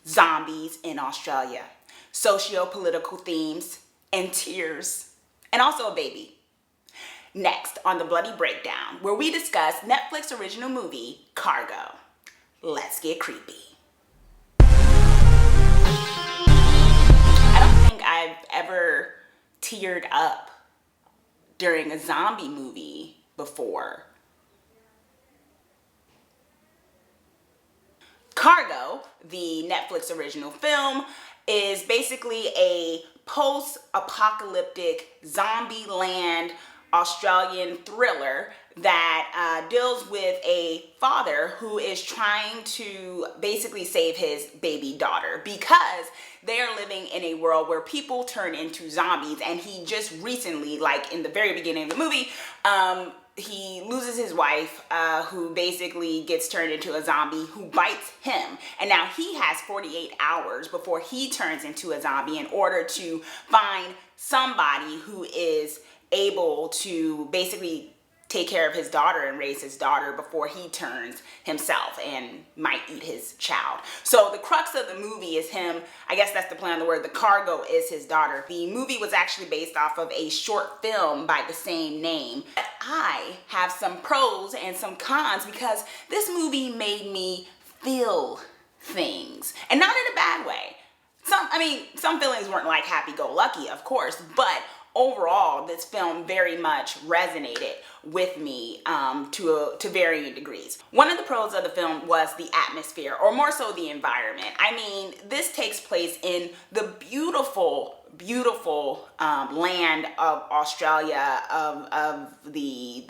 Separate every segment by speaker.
Speaker 1: zombies in Australia, socio-political themes, and tears, and also a baby. Next on the Bloody Breakdown, where we discuss Netflix original movie, Cargo. Let's get creepy. I don't think I've ever teared up during a zombie movie before. Cargo, the Netflix original film, is basically a post-apocalyptic zombie land Australian thriller that deals with a father who is trying to basically save his baby daughter because they are living in a world where people turn into zombies. And he just recently, like in the very beginning of the movie, he loses his wife, who basically gets turned into a zombie who bites him. And now he has 48 hours before he turns into a zombie in order to find somebody who is able to basically take care of his daughter and raise his daughter before he turns himself and might eat his child. So the crux of the movie is him, I guess that's the play on the word, the cargo is his daughter. The movie was actually based off of a short film by the same name. I have some pros and some cons because this movie made me feel things, and not in a bad way. Some feelings weren't like happy-go-lucky, of course, but overall, this film very much resonated with me to varying degrees. One of the pros of the film was the atmosphere, or more so the environment. I mean, this takes place in the beautiful land of Australia, of the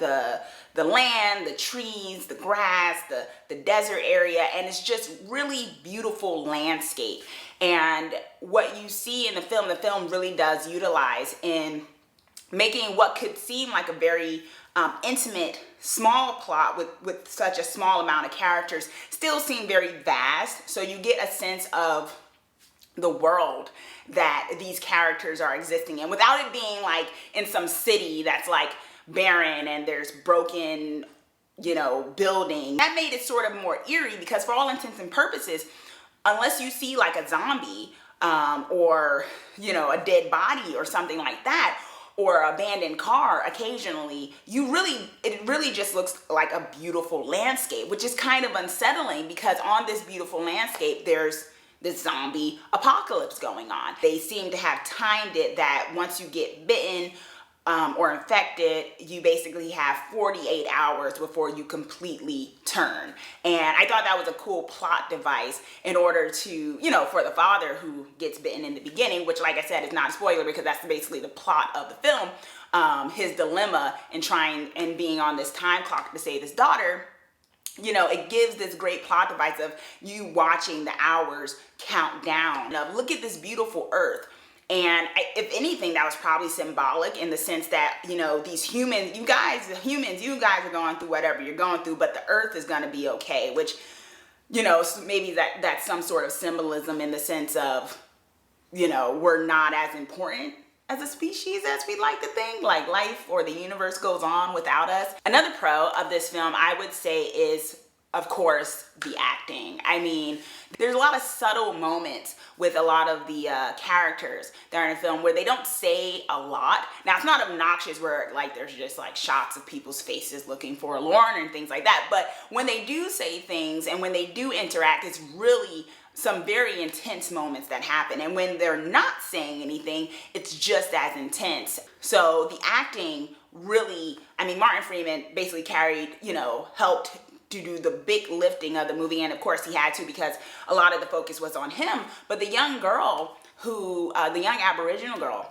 Speaker 1: land, the trees, the grass, the desert area, and it's just really beautiful landscape. And what you see in the film really does utilize in making what could seem like a very intimate, small plot with such a small amount of characters still seem very vast. So you get a sense of the world that these characters are existing in without it being like in some city that's like barren and there's broken, building. That made it sort of more eerie because for all intents and purposes, unless you see like a zombie or, a dead body or something like that, or an abandoned car occasionally, it really just looks like a beautiful landscape, which is kind of unsettling because on this beautiful landscape, there's this zombie apocalypse going on. They seem to have timed it that once you get bitten or infected, you basically have 48 hours before you completely turn. And I thought that was a cool plot device in order to, for the father who gets bitten in the beginning, which like I said is not a spoiler because that's basically the plot of the film, his dilemma in trying and being on this time clock to save his daughter. It gives this great plot device of you watching the hours count down. Now, look at this beautiful earth. And if anything, that was probably symbolic in the sense that, these humans, you guys are going through whatever you're going through, but the earth is going to be okay, which, maybe that's some sort of symbolism in the sense of, we're not as important as a species as we'd like to think, like life or the universe goes on without us. Another pro of this film, I would say, is, of course, the acting. I mean, there's a lot of subtle moments with a lot of the characters that are in the film where they don't say a lot. Now, it's not obnoxious where like there's just like shots of people's faces looking forlorn and things like that. But when they do say things and when they do interact, it's really some very intense moments that happen. And when they're not saying anything, it's just as intense. So the acting really, Martin Freeman basically carried, helped to do the big lifting of the movie, and of course he had to because a lot of the focus was on him. But the young girl the young Aboriginal girl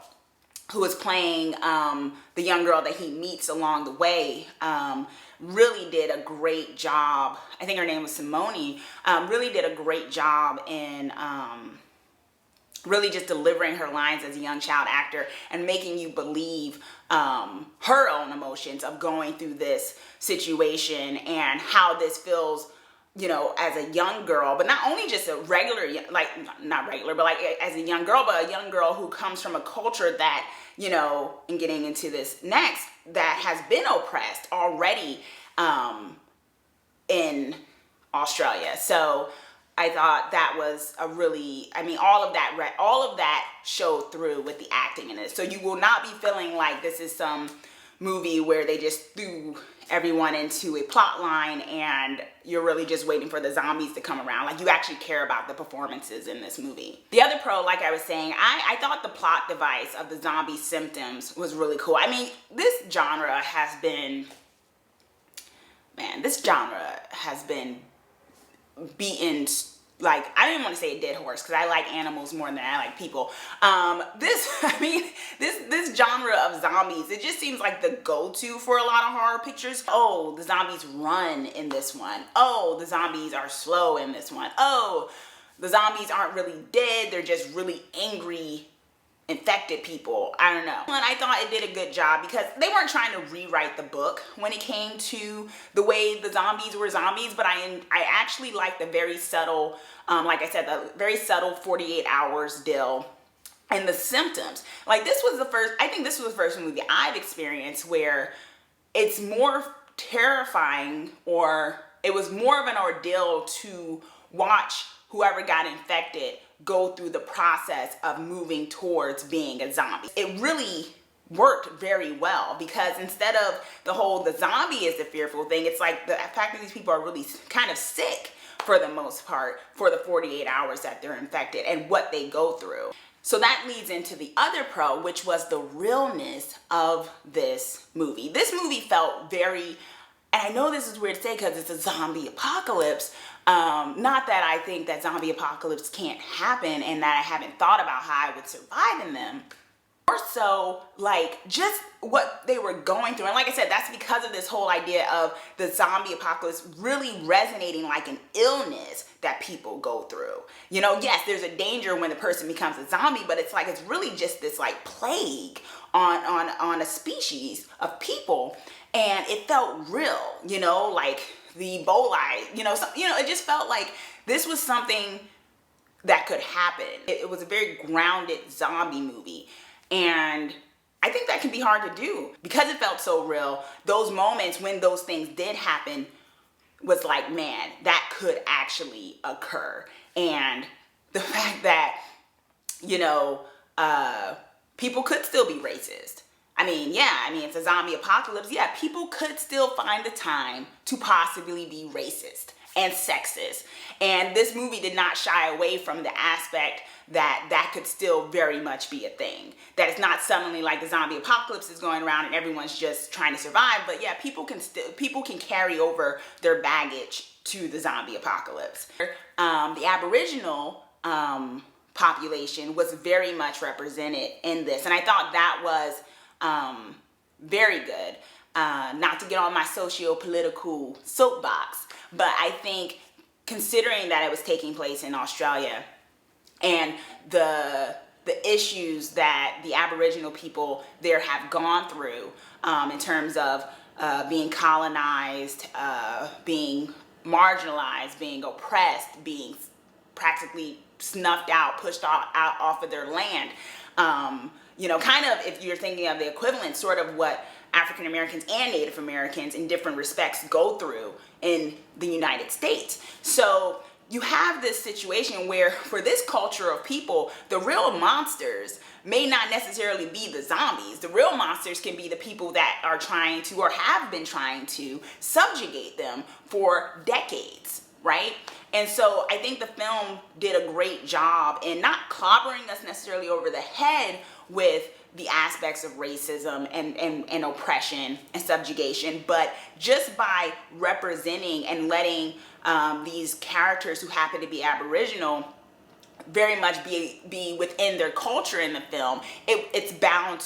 Speaker 1: who was playing the young girl that he meets along the way, really did a great job. I think her name was Simone. Really did a great job in really just delivering her lines as a young child actor and making you believe her own emotions of going through this situation and how this feels, as a young girl, but not only just a regular, not regular, but like as a young girl, but a young girl who comes from a culture that, and getting into this next, that has been oppressed already in Australia. So I thought that was a really, I mean, all of that showed through with the acting in it. So you will not be feeling like this is some movie where they just threw everyone into a plot line and you're really just waiting for the zombies to come around. Like, you actually care about the performances in this movie. The other pro, like I was saying, I thought the plot device of the zombie symptoms was really cool. I mean, this genre has been beaten, like, I don't even want to say a dead horse because I like animals more than I like people. This genre of zombies, it just seems like the go-to for a lot of horror pictures. Oh, the zombies run in this one. Oh, the zombies are slow in this one. Oh, the zombies aren't really dead. They're just really angry, infected people. I don't know. And I thought it did a good job because they weren't trying to rewrite the book when it came to the way the zombies were zombies, but I actually liked the very subtle, like I said, the very subtle 48 hours deal and the symptoms. Like, I think this was the first movie I've experienced where it's more terrifying, or it was more of an ordeal to watch whoever got infected go through the process of moving towards being a zombie. It really worked very well because instead of the zombie is the fearful thing, it's like the fact that these people are really kind of sick for the most part for the 48 hours that they're infected and what they go through. So that leads into the other pro, which was the realness of this movie. This movie felt very, and I know this is weird to say because it's a zombie apocalypse. Not that I think that zombie apocalypse can't happen and that I haven't thought about how I would survive in them. More so, like, just what they were going through. And like I said, that's because of this whole idea of the zombie apocalypse really resonating like an illness that people go through. You know, yes, there's a danger when the person becomes a zombie, but it's like, it's really just this like plague on a species of people. And it felt real, you know, like the Ebola, it just felt like this was something that could happen. It was a very grounded zombie movie. And I think that can be hard to do because it felt so real. Those moments when those things did happen was like, man, that could actually occur. And the fact that, people could still be racist. It's a zombie apocalypse. Yeah, people could still find the time to possibly be racist and sexist. And this movie did not shy away from the aspect that could still very much be a thing. That it's not suddenly like the zombie apocalypse is going around and everyone's just trying to survive. But yeah, people can carry over their baggage to the zombie apocalypse. The Aboriginal population was very much represented in this. And I thought that was very good. Not to get on my socio-political soapbox, but I think considering that it was taking place in Australia and the issues that the Aboriginal people there have gone through in terms of being colonized, being marginalized, being oppressed, being practically snuffed out, pushed out off of their land. Kind of, if you're thinking of the equivalent, sort of what African Americans and Native Americans in different respects go through in the United States. So you have this situation where for this culture of people, the real monsters may not necessarily be the zombies. The real monsters can be the people that are trying to, or have been trying to, subjugate them for decades, right? And so I think the film did a great job in not clobbering us necessarily over the head with the aspects of racism and oppression and subjugation, but just by representing and letting these characters who happen to be Aboriginal very much be within their culture in the film, it was bound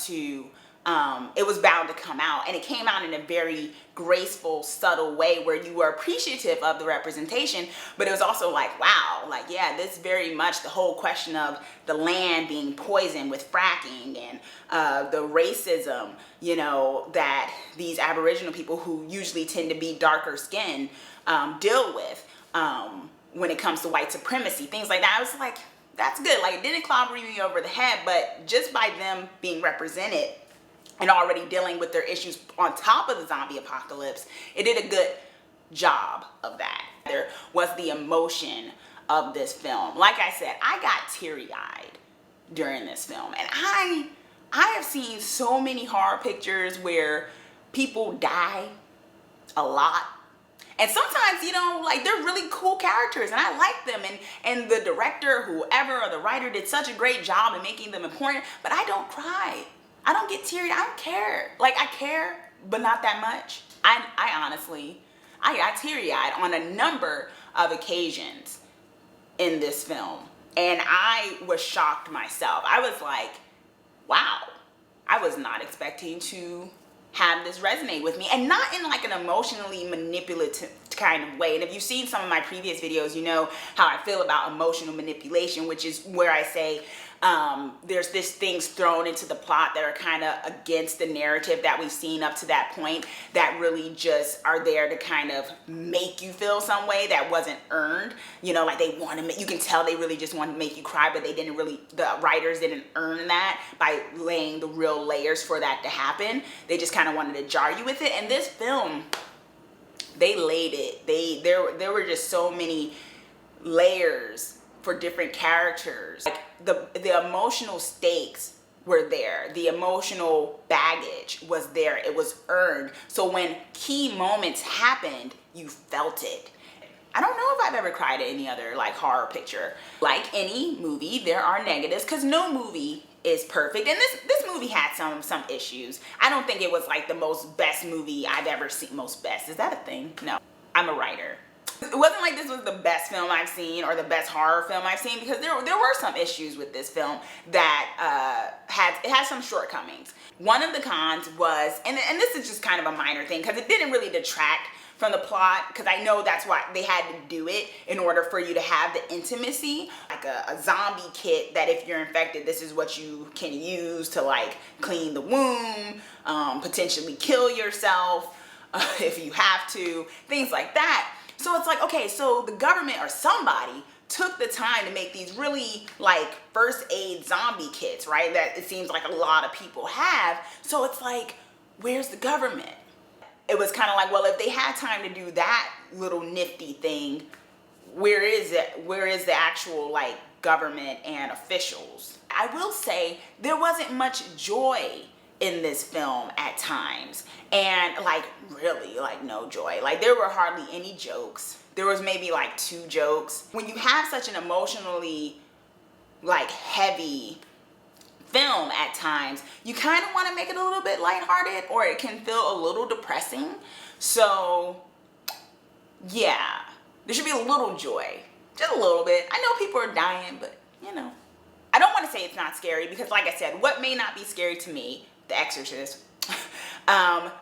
Speaker 1: to come out. And it came out in a very graceful, subtle way where you were appreciative of the representation, but it was also like, wow, like, yeah, this very much the whole question of the land being poisoned with fracking and the racism, that these Aboriginal people who usually tend to be darker skinned deal with when it comes to white supremacy, things like that. I was like, that's good. Like, it didn't clobber me over the head, but just by them being represented and already dealing with their issues on top of the zombie apocalypse, it did a good job of that. There was the emotion of this film. Like I said, I got teary-eyed during this film, and I have seen so many horror pictures where people die a lot. And sometimes, you know, like, they're really cool characters and I like them, and the director, whoever, or the writer did such a great job in making them important, but I don't cry. I don't get teary. I don't care. Like, I care, but not that much. I honestly, I got teary-eyed on a number of occasions in this film, and I was shocked myself. I was like, wow, I was not expecting to have this resonate with me, and not in like an emotionally manipulative kind of way. And if you've seen some of my previous videos, you know how I feel about emotional manipulation, which is where I say there's this things thrown into the plot that are kind of against the narrative that we've seen up to that point, that really just are there to kind of make you feel some way that wasn't earned. You know, like, they want to make, you can tell they really just want to make you cry, but they didn't really, the writers didn't earn that by laying the real layers for that to happen. They just kind of wanted to jar you with it. And this film, they laid it. There were just so many layers for different characters. Like, the emotional stakes were there. The emotional baggage was there. It was earned. So when key moments happened, you felt it. I don't know if I've ever cried at any other like horror picture. Like any movie, there are negatives, because no movie is perfect, and this movie had some issues. I don't think it was like the most best movie I've ever seen. Most best, is that a thing? No, I'm a writer. It wasn't like this was the best film I've seen or the best horror film I've seen, because there were some issues with this film that had some shortcomings. One of the cons was, and this is just kind of a minor thing, because it didn't really detract from the plot, because I know that's why they had to do it, in order for you to have the intimacy, like a zombie kit that if you're infected, this is what you can use to like clean the wound, potentially kill yourself if you have to, things like that. So it's like, okay, so the government or somebody took the time to make these really like first aid zombie kits, right? That it seems like a lot of people have. So it's like, where's the government? It was kind of like, well, if they had time to do that little nifty thing, where is it? Where is the actual like government and officials? I will say there wasn't much joy in this film at times, and like really like no joy. Like, there were hardly any jokes. There was maybe like 2 jokes. When you have such an emotionally like heavy film at times, you kind of want to make it a little bit lighthearted, or it can feel a little depressing. So yeah, there should be a little joy, just a little bit. I know people are dying, but you know, I don't want to say it's not scary, because like I said, what may not be scary to me, The Exorcist,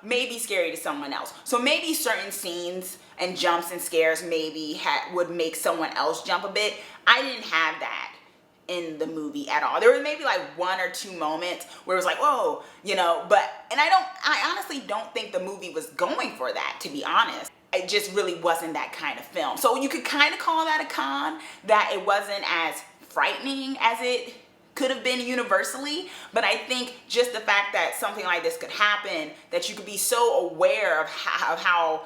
Speaker 1: may be scary to someone else. So maybe certain scenes and jumps and scares maybe would make someone else jump a bit. I didn't have that in the movie at all. There was maybe like 1 or 2 moments where it was like, whoa, you know, and I honestly don't think the movie was going for that, to be honest. It just really wasn't that kind of film. So you could kind of call that a con, that it wasn't as frightening as it could have been universally. But I think just the fact that something like this could happen, that you could be so aware of how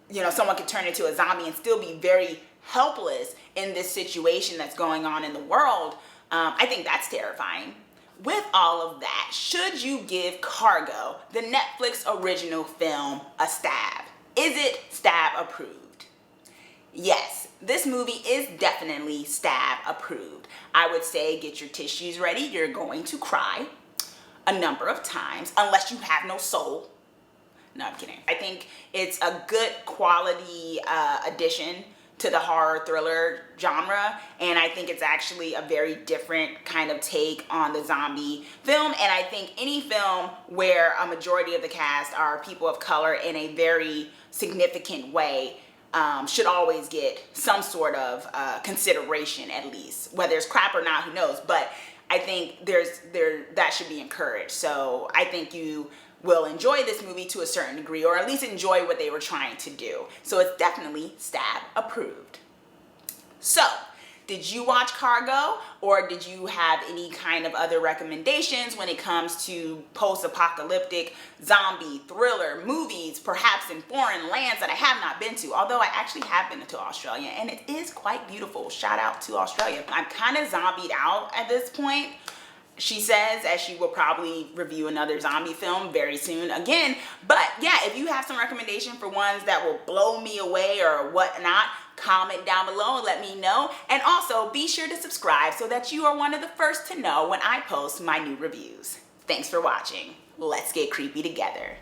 Speaker 1: you know, someone could turn into a zombie and still be very helpless in this situation that's going on in the world, I think that's terrifying. With all of that, should you give Cargo, the Netflix original film, a stab? Is it stab approved? Yes, this movie is definitely stab approved. I would say get your tissues ready. You're going to cry a number of times, unless you have no soul. No, I'm kidding. I think it's a good quality addition to the horror thriller genre, and I think it's actually a very different kind of take on the zombie film. And I think any film where a majority of the cast are people of color in a very significant way should always get some sort of consideration, at least. Whether it's crap or not, who knows? But I think that should be encouraged. So I think you will enjoy this movie to a certain degree, or at least enjoy what they were trying to do. So it's definitely stab approved. So Did you watch Cargo, or did you have any kind of other recommendations when it comes to post-apocalyptic zombie thriller movies, perhaps in foreign lands that I have not been to? Although I actually have been to Australia, and it is quite beautiful. Shout out to Australia. I'm kind of zombied out at this point, she says, as she will probably review another zombie film very soon again. But yeah, if you have some recommendation for ones that will blow me away or whatnot, comment down below and let me know. And also be sure to subscribe so that you are one of the first to know when I post my new reviews. Thanks for watching. Let's get creepy together.